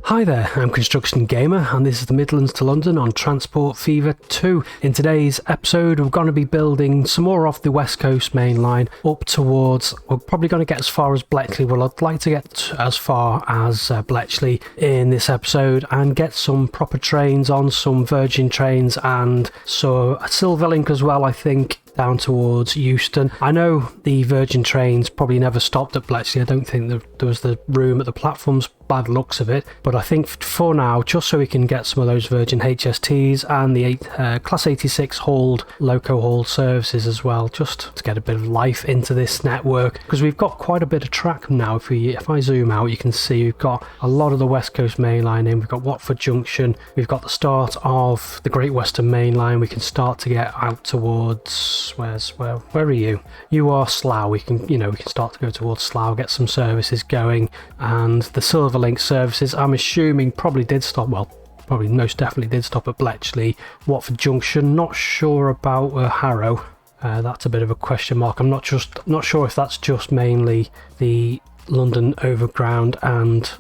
Hi there, I'm Construction Gamer and this is the Midlands to London on Transport Fever 2. In today's episode we're going to be building some more off the West Coast main line up towards, we're probably going to get as far as Bletchley. Well, I'd like to get as far as Bletchley in this episode and get some proper trains on, some Virgin trains and so a Silverlink as well, I think, down towards Euston. I know the Virgin trains probably never stopped at Bletchley. I don't think there was the room at the platforms by the looks of it, but I think for now, just so we can get some of those Virgin HSTs and the Class 86 hauled, loco hauled services as well, just to get a bit of life into this network, because we've got quite a bit of track now. If I zoom out, you can see we've got a lot of the West Coast main line in. We've got Watford Junction, we've got the start of the Great Western Main Line. We can start to get out towards where are you? You are Slough. We can start to go towards Slough, get some services going, and the Silverlink services, I'm assuming, probably did stop. Well, probably most definitely did stop at Bletchley, Watford Junction. Not sure about Harrow. That's a bit of a question mark. I'm not sure if that's just mainly the London Overground and.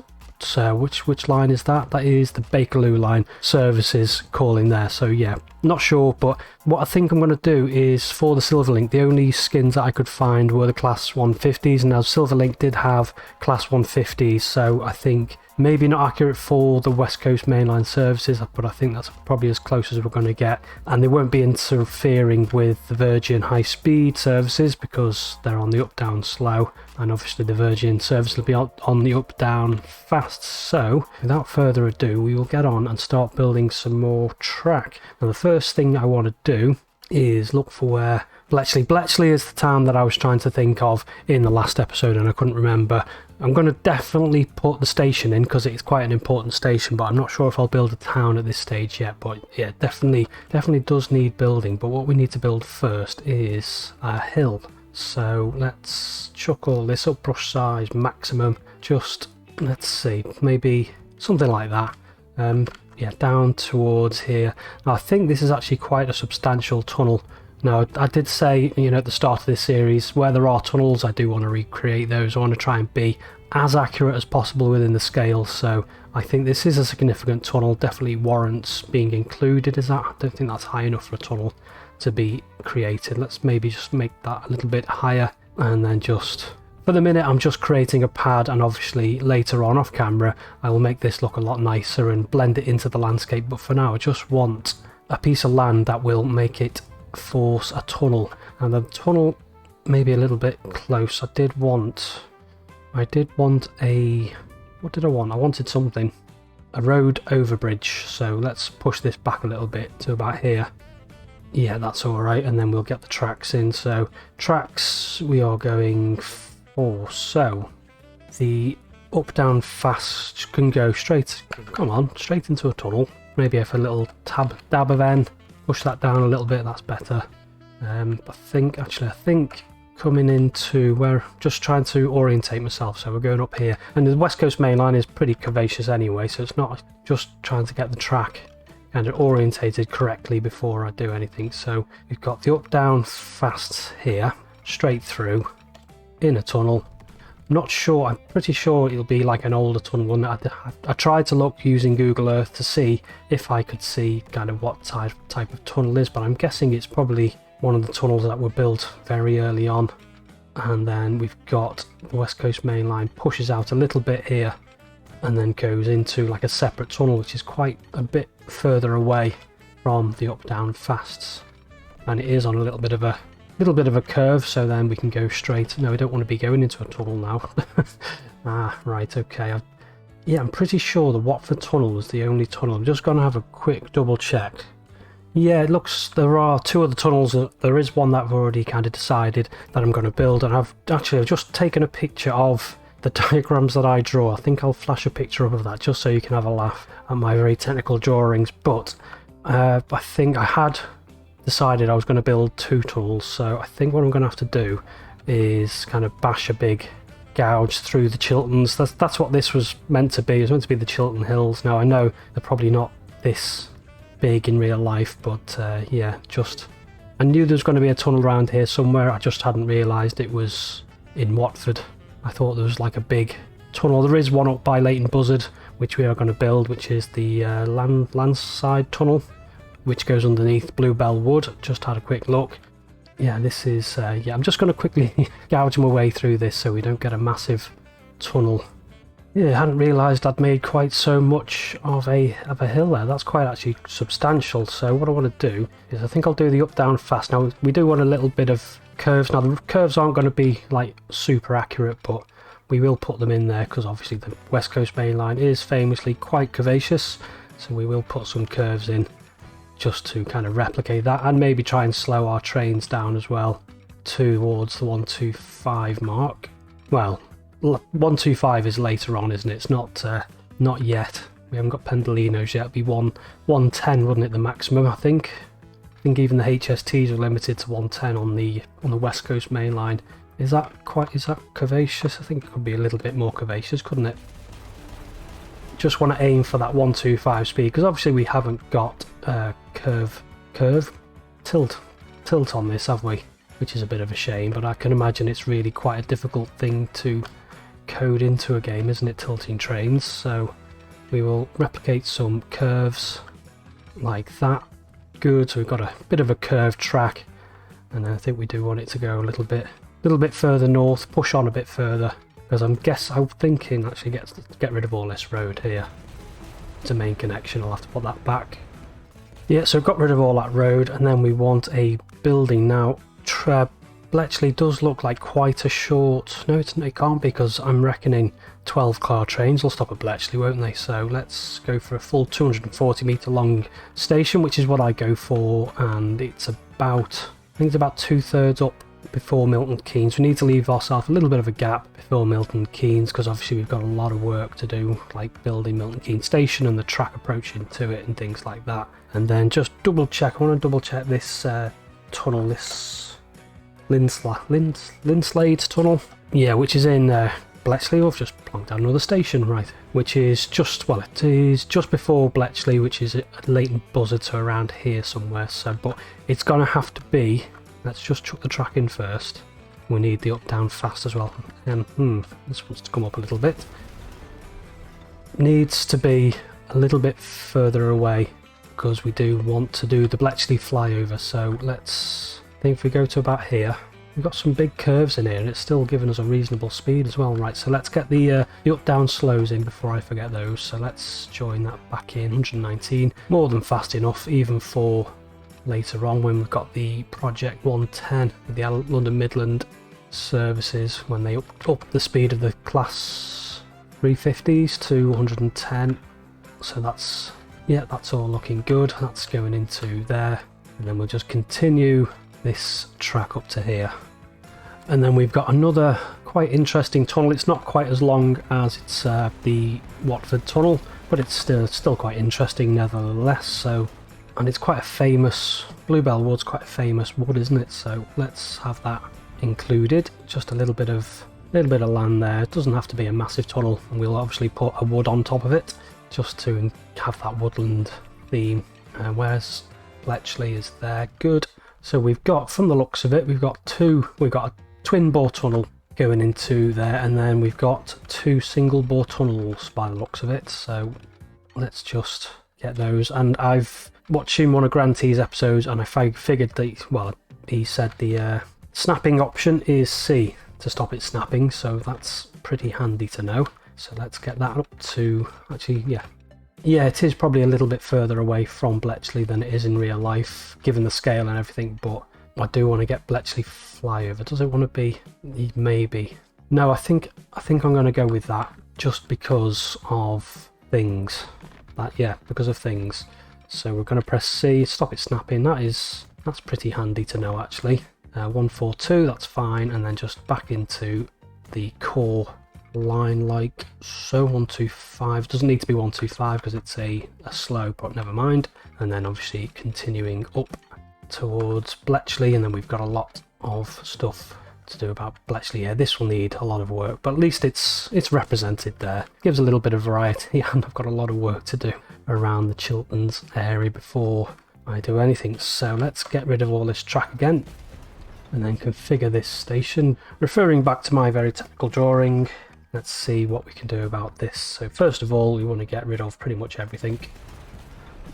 So which line is that? That is the Bakerloo line services calling there. So yeah, not sure, but what I think I'm going to do is for the Silverlink, the only skins that I could find were the Class 150s, and now Silverlink did have Class 150s, so I think maybe not accurate for the West Coast mainline services, but I think that's probably as close as we're going to get. And they won't be interfering with the Virgin high-speed services because they're on the up-down slow, and obviously the Virgin service will be on the up-down fast. So without further ado, we will get on and start building some more track. Now the first thing I want to do is look for where Bletchley is the town that I was trying to think of in the last episode and I couldn't remember. I'm going to definitely put the station in because it's quite an important station, but I'm not sure if I'll build a town at this stage yet. But yeah, definitely does need building. But what we need to build first is a hill. So let's chuck all this up, brush size maximum. Just let's see, maybe something like that. Yeah, down towards here. Now I think this is actually quite a substantial tunnel. Now, I did say, at the start of this series, where there are tunnels, I do want to recreate those. I want to try and be as accurate as possible within the scale. So I think this is a significant tunnel, definitely warrants being included. I don't think that's high enough for a tunnel to be created. Let's maybe just make that a little bit higher, and then just, for the minute, I'm just creating a pad, and obviously later on off camera, I will make this look a lot nicer and blend it into the landscape. But for now, I just want a piece of land that will make it force a tunnel, and the tunnel maybe a little bit close. I did want a, what did I want? I wanted something, a road overbridge. So let's push this back a little bit to about here. Yeah, that's all right, and then we'll get the tracks in. So tracks we are going for, so the up down fast can go straight into a tunnel, maybe if a little dab of N. Push that down a little bit, that's better. I think coming into where, just trying to orientate myself, so we're going up here. And the West Coast main line is pretty curvaceous anyway, so it's not just trying to get the track kind of orientated correctly before I do anything. So we've got the up down fast here, straight through, in a tunnel. Not sure, I'm pretty sure it'll be like an older tunnel. I tried to look using Google Earth to see if I could see kind of what type of tunnel is, but I'm guessing it's probably one of the tunnels that were built very early on. And then we've got the West Coast main line pushes out a little bit here and then goes into like a separate tunnel, which is quite a bit further away from the up down fasts, and it is on a little bit of a curve, so then we can go straight. No, we don't want to be going into a tunnel now. Right, okay. Yeah, I'm pretty sure the Watford tunnel was the only tunnel. I'm just going to have a quick double check. Yeah, it looks there are two other tunnels. There is one that I've already kind of decided that I'm going to build, and I've just taken a picture of the diagrams that I draw. I think I'll flash a picture up of that just so you can have a laugh at my very technical drawings. But I think I had decided I was going to build two tunnels, so I think what I'm going to have to do is kind of bash a big gouge through the Chilterns. That's what this was meant to be. It was meant to be the Chiltern Hills. Now I know they're probably not this big in real life, but yeah, just I knew there was going to be a tunnel around here somewhere. I just hadn't realised it was in Watford. I thought there was like a big tunnel. There is one up by Leighton Buzzard, which we are going to build, which is the landside tunnel, which goes underneath Bluebell Wood. Just had a quick look. Yeah, this is, yeah, I'm just going to quickly gouge my way through this so we don't get a massive tunnel. Yeah, I hadn't realised I'd made quite so much of a hill there. That's quite actually substantial. So what I want to do is I think I'll do the up, down, fast. Now, we do want a little bit of curves. Now, the curves aren't going to be like super accurate, but we will put them in there because obviously the West Coast Main Line is famously quite curvaceous. So we will put some curves in just to kind of replicate that, and maybe try and slow our trains down as well towards the 125 mark. Well, 125 is later on, isn't it? It's not yet. We haven't got Pendolinos yet. It'd be 110, wouldn't it, the maximum, I think. I think even the HSTs are limited to 110 on the West Coast Main Line. Is that curvaceous? I think it could be a little bit more curvaceous, couldn't it? Just want to aim for that 125 speed, because obviously we haven't got tilt on this, have we? Which is a bit of a shame, but I can imagine it's really quite a difficult thing to code into a game, isn't it, tilting trains? So we will replicate some curves like that. Good, so we've got a bit of a curved track, and I think we do want it to go a little bit further north, push on a bit further, because I'm thinking actually get rid of all this road here. It's a main connection, I'll have to put that back. Yeah, so got rid of all that road, and then we want a building now. Bletchley does look like quite a short... No, it can't be, because I'm reckoning 12-car trains will stop at Bletchley, won't they? So let's go for a full 240 metre long station, which is what I go for, and it's about... I think it's about 2/3 up before Milton Keynes. We need to leave ourselves a little bit of a gap before Milton Keynes, because obviously we've got a lot of work to do, like building Milton Keynes Station and the track approaching to it and things like that. And then just double check, I want to double check this tunnel, this Linslade tunnel, yeah, which is in Bletchley. I've just plonked down another station, right, which is just, well, it is just before Bletchley, which is a latent buzzard, so around here somewhere. So, but it's gonna have to be, let's just chuck the track in first. We need the up, down, fast as well, and this wants to come up a little bit. Needs to be a little bit further away, because we do want to do the Bletchley flyover. So let's, I think if we go to about here, we've got some big curves in here, and it's still giving us a reasonable speed as well. Right, so let's get the up-down slows in before I forget those. So let's join that back in, 119. More than fast enough, even for later on when we've got the Project 110 with the London Midland services, when they up the speed of the Class 350s to 110. So that's, yeah, that's all looking good. That's going into there, and then we'll just continue this track up to here. And then we've got another quite interesting tunnel. It's not quite as long as it's the Watford tunnel, but it's still quite interesting nevertheless. So, and it's quite a famous, Bluebell Wood's quite a famous wood, isn't it? So let's have that included. Just a little bit of land there. It doesn't have to be a massive tunnel, and we'll obviously put a wood on top of it just to have that woodland theme. Where's Bletchley? Is there. Good. So we've got, from the looks of it, we've got a twin bore tunnel going into there, and then we've got 2 single bore tunnels by the looks of it. So let's just get those. And I've watching one of Grantee's episodes, and I figured that, well, he said the snapping option is C to stop it snapping, so that's pretty handy to know. So let's get that up to, actually, yeah, it is probably a little bit further away from Bletchley than it is in real life, given the scale and everything, but I do want to get Bletchley flyover. Does it want to be? Maybe. No, I think I'm going to go with that, just because of things. Because of things. So we're going to press C, stop it snapping. That's pretty handy to know, actually. 142, that's fine, and then just back into the core line like so. 125 doesn't need to be 125 because it's a slow, but never mind. And then obviously continuing up towards Bletchley, and then we've got a lot of stuff to do about Bletchley. Yeah, this will need a lot of work, but at least it's represented there. Gives a little bit of variety, and I've got a lot of work to do around the Chilterns area before I do anything. So let's get rid of all this track again, and then configure this station. Referring back to my very technical drawing, Let's see what we can do about this. So first of all, we want to get rid of pretty much everything.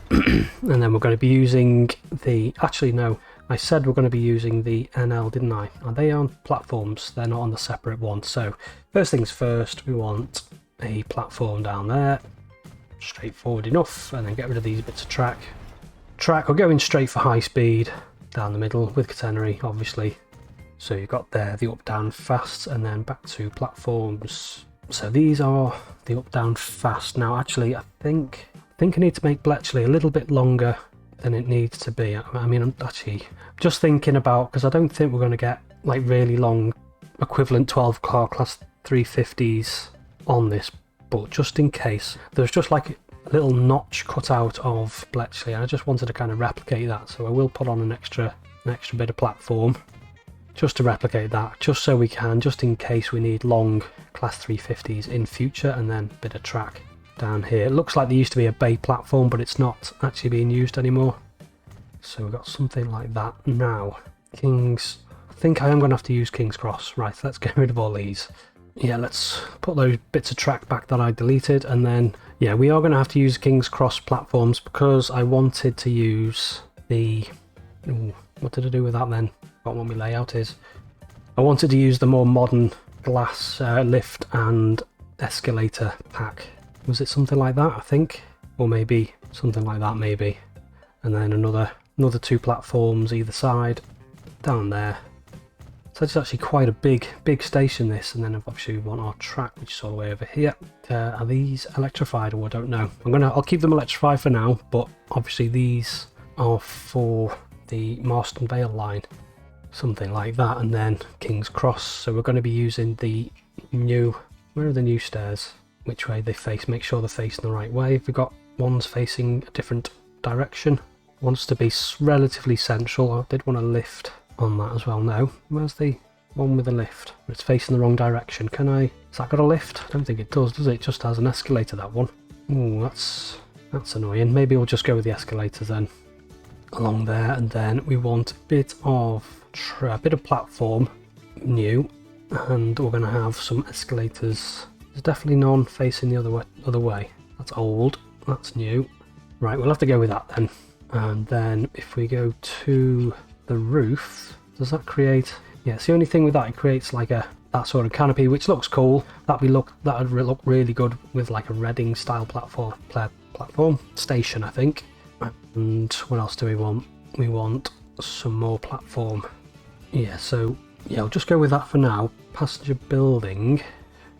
And then we're going to be using the... Actually, no. I said we're going to be using the NL, didn't I? Are they on platforms? They're not on the separate one. So first things first, we want a platform down there. Straightforward enough. And then get rid of these bits of track. We're going straight for high speed down the middle with catenary, obviously. So you've got there the up, down, fast, and then back to platforms. So these are the up, down, fast. Now, actually, I think I need to make Bletchley a little bit longer than it needs to be. I mean, I'm actually just thinking about, because I don't think we're going to get like really long equivalent 12 car class 350s on this, but just in case, there's just like a little notch cut out of Bletchley, and I just wanted to kind of replicate that, so I will put on an extra bit of platform just to replicate that, just so we can, just in case we need long class 350s in future, and then a bit of track down here. It looks like there used to be a bay platform, but it's not actually being used anymore. So we've got something like that now. King's... I think I am going to have to use King's Cross. Right, let's get rid of all these. Yeah, let's put those bits of track back that I deleted, and then, yeah, we are going to have to use King's Cross platforms because I wanted to use the... Ooh, what did I do with that then? What my layout is. I wanted to use the more modern glass lift and escalator pack. Was it something like that, I think? Or maybe something like that, maybe. And then another 2 platforms either side, down there. So it's actually quite a big station, this. And then obviously we want our track, which is all the way over here. Are these electrified, or I don't know. I'll keep them electrified for now, but obviously these are for the Marston Vale line. Something like that, and then King's Cross. So we're going to be using the new... Where are the new stairs? Which way they face, make sure they're facing the right way. We've got ones facing a different direction. Wants to be relatively central. I did want a lift on that as well. No, where's the one with the lift? It's facing the wrong direction. Can I... Has that got a lift? I don't think it does it? It just has an escalator, that one. Ooh, that's annoying. Maybe we'll just go with the escalator then. Along there, and then we want a bit of platform, new, and we're going to have some escalators. There's definitely none facing the other way. That's old. That's new. Right, we'll have to go with that then. And then if we go to the roof, does that create... Yeah, it's the only thing with that, it creates like that sort of canopy, which looks cool. That would look really good with like a Reading style platform station, I think. And what else do we want? We want some more platform. Yeah, so yeah, I'll just go with that for now. Passenger building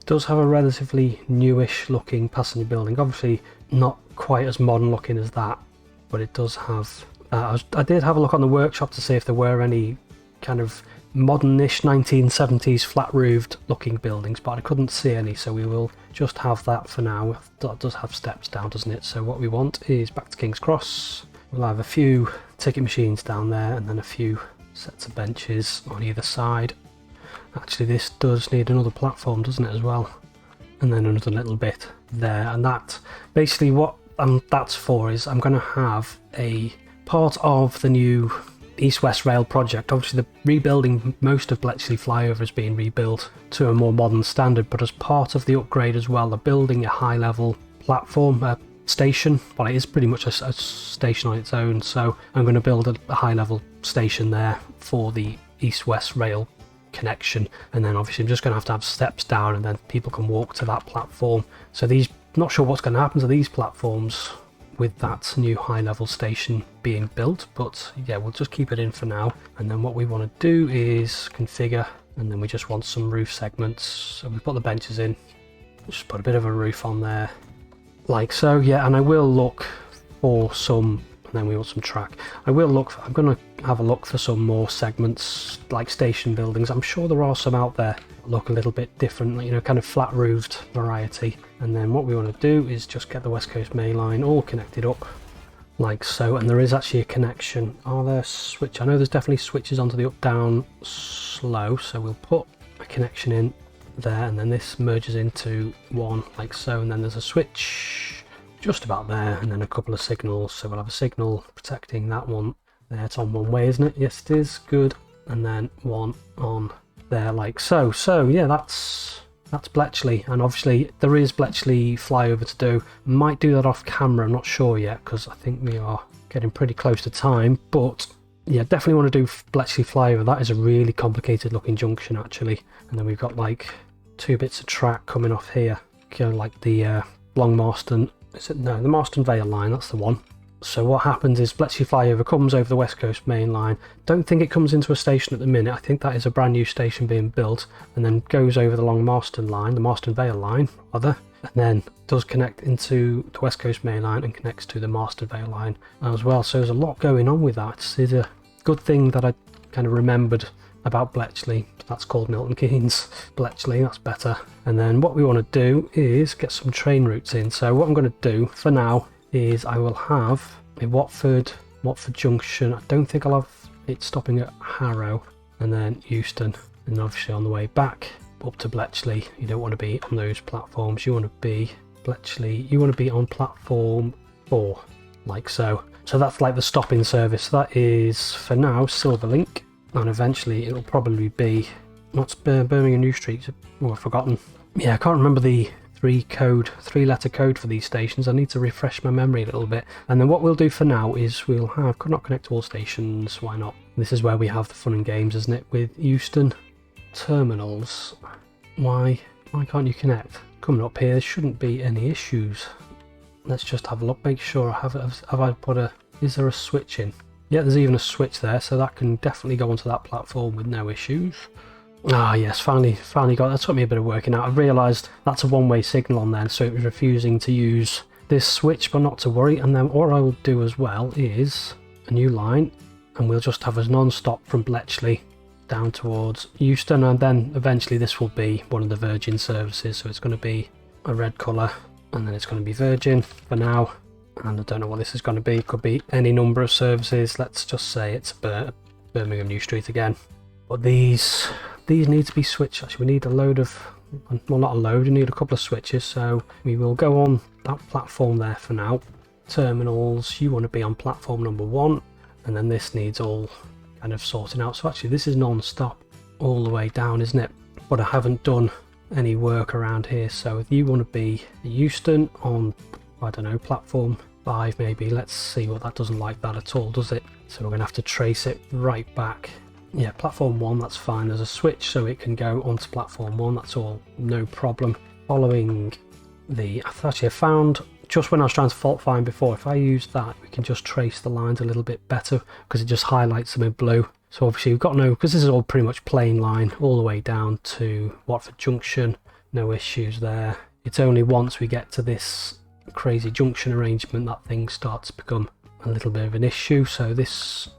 does have a relatively newish looking passenger building. Obviously not quite as modern looking as that, but it does have... I did have a look on the workshop to see if there were any kind of modernish 1970s flat roofed looking buildings, but I couldn't see any, so we will just have that for now. That does have steps down, doesn't it? So what we want is back to King's Cross. We'll have a few ticket machines down there, and then a few sets of benches on either side. Actually, this does need another platform, doesn't it, as well? And then another little bit there, and that basically what that's for is I'm going to have a part of the new East-West Rail project. Obviously, the rebuilding, most of Bletchley flyover is being rebuilt to a more modern standard, but as part of the upgrade as well, they're building a high-level platform station. Well, it is pretty much a station on its own, so I'm going to build a high-level station there for the East-West Rail connection, and then obviously I'm just going to have steps down, and then people can walk to that platform. So these, not sure what's going to happen to these platforms with that new high-level station being built, but yeah, we'll just keep it in for now. And then what we want to do is configure, and then we just want some roof segments. So we put the benches in, just put a bit of a roof on there, like so. Yeah, and I will look for some, and then we want some track. I'm going to have a look for some more segments, like station buildings. I'm sure there are some out there that look a little bit different, you know, kind of flat roofed variety. And then what we want to do is just get the West Coast main line all connected up, like so. And there is actually a connection. Are there switch? I know there's definitely switches onto the up-down slow, so we'll put a connection in there, and then this merges into one, like so. And then there's a switch just about there, and then a couple of signals. So we'll have a signal protecting that one there. It's on one way, isn't it? Yes, it is. Good. And then one on there, like so. So yeah, that's that's Bletchley, and obviously there is Bletchley flyover to do. Might do that off camera, I'm not sure yet, because I think we are getting pretty close to time, but yeah, definitely want to do Bletchley flyover. That is a really complicated looking junction actually, and then we've got like 2 bits of track coming off here, like the Long Marston, the Marston Vale line, that's the one. So what happens is Bletchley flyover comes over the West Coast main line. Don't think it comes into a station at the minute. I think that is a brand new station being built, and then goes over the Long Marston line, the Marston Vale line rather, and then does connect into the West Coast main line and connects to the Marston Vale line as well. So there's a lot going on with that. It's a good thing that I kind of remembered about Bletchley. That's called Milton Keynes Bletchley, that's better. And then what we want to do is get some train routes in. So what I'm going to do for now is I will have a Watford Junction. I don't think I'll have it stopping at Harrow, and then Euston, and obviously on the way back up to Bletchley. You don't want to be on those platforms. You want to be Bletchley, you want to be on platform 4, like so. So that's like the stopping service. That is for now Silverlink, and eventually it'll probably be, what's Birmingham New Street? Oh, I've forgotten. Yeah, I can't remember the 3-letter code for these stations. I need to refresh my memory a little bit. And then what we'll do for now is we'll have, could not connect to all stations, why not? This is where we have the fun and games, isn't it, with Euston terminals. Why can't you connect? Coming up here, there shouldn't be any issues. Let's just have a look, make sure have I put a, is there a switch in? Yeah, there's even a switch there, so that can definitely go onto that platform with no issues. Ah yes, finally got that. Took me a bit of working out. I realised that's a one-way signal on there, so it was refusing to use this switch, but not to worry. And then what I will do as well is a new line, and we'll just have a non-stop from Bletchley down towards Euston, and then eventually this will be one of the Virgin services, so it's going to be a red colour, and then it's going to be Virgin for now, and I don't know what this is going to be. It could be any number of services. Let's just say it's Birmingham New Street again. But these need to be switched. Actually, we need a load of, well, not a load, we need a couple of switches, so we will go on that platform there for now. Terminals, you want to be on platform number 1, and then this needs all kind of sorting out. So actually this is non-stop all the way down, isn't it? But I haven't done any work around here, so if you want to be Euston on, I don't know, platform 5 maybe. Let's see what that doesn't like that at all, does it? So we're going to have to trace it right back. Yeah, platform 1, that's fine. There's a switch so it can go onto platform 1, that's all, no problem. Following the, I found, just when I was trying to fault find before, if I use that, we can just trace the lines a little bit better, because it just highlights them in blue. So obviously we've got no, because this is all pretty much plain line, all the way down to Watford Junction, no issues there. It's only once we get to this crazy junction arrangement that things start to become a little bit of an issue. So this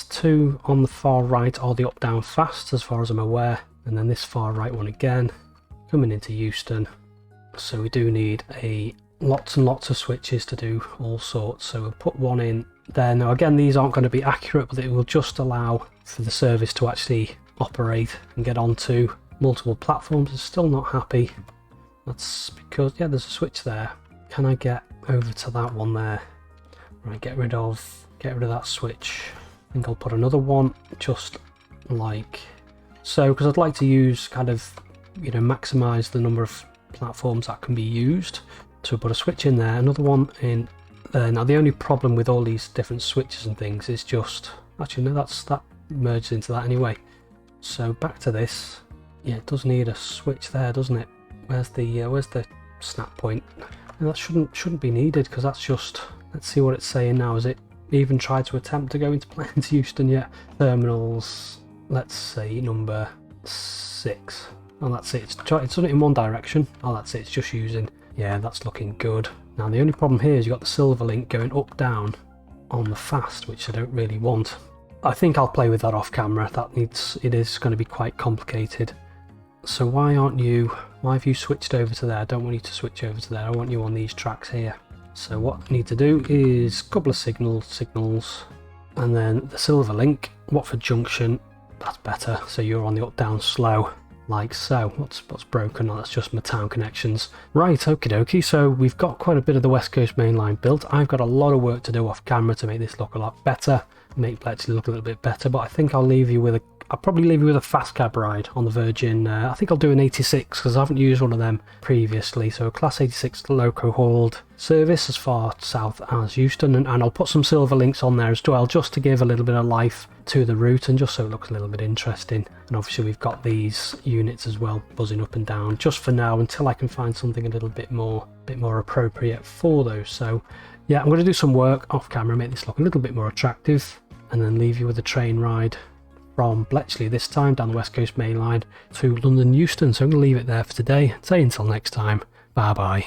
two on the far right are the up down fast as far as I'm aware, and then this far right one again coming into Euston. So we do need lots and lots of switches to do all sorts, so we'll put one in there. Now again, these aren't going to be accurate, but it will just allow for the service to actually operate and get onto multiple platforms. I'm still not happy. That's because, yeah, there's a switch there. Can I get over to that one there? Right, get rid of that switch. I think I'll put another one just like so, because I'd like to use kind of, you know, maximize the number of platforms that can be used. So put a switch in there, another one in there. Now the only problem with all these different switches and things is just, actually no, that merges into that anyway. So back to this. Yeah, it does need a switch there, doesn't it? Where's the snap point? And that shouldn't be needed, because that's just, let's see what it's saying now. Is it even tried to attempt to go into Euston yet? Terminals, let's say number 6. Oh, that's it. It's done it in one direction. Oh, that's it. It's just using. Yeah, that's looking good. Now the only problem here is you've got the Silverlink going up down on the fast, which I don't really want. I think I'll play with that off camera. It is going to be quite complicated. So why have you switched over to there? I don't want you to switch over to there. I want you on these tracks here. So what I need to do is a couple of signals, and then the Silverlink, Watford Junction, that's better. So you're on the up down slow, like so. What's broken? Oh, that's just my town connections. Right, okie dokie. So we've got quite a bit of the West Coast main line built. I've got a lot of work to do off camera to make this look a lot better, make Bletchley look a little bit better, but I think I'll leave you with I'll probably leave you with a fast cab ride on the Virgin. I think I'll do an 86 because I haven't used one of them previously. So a Class 86 loco hauled service as far south as Euston, and I'll put some silver links on there as well, just to give a little bit of life to the route and just so it looks a little bit interesting. And obviously we've got these units as well buzzing up and down just for now until I can find something a little bit more appropriate for those. So yeah, I'm going to do some work off camera, make this look a little bit more attractive, and then leave you with a train ride from Bletchley, this time down the West Coast Main Line to London Euston. So I'm going to leave it there for today. Say until next time, bye bye.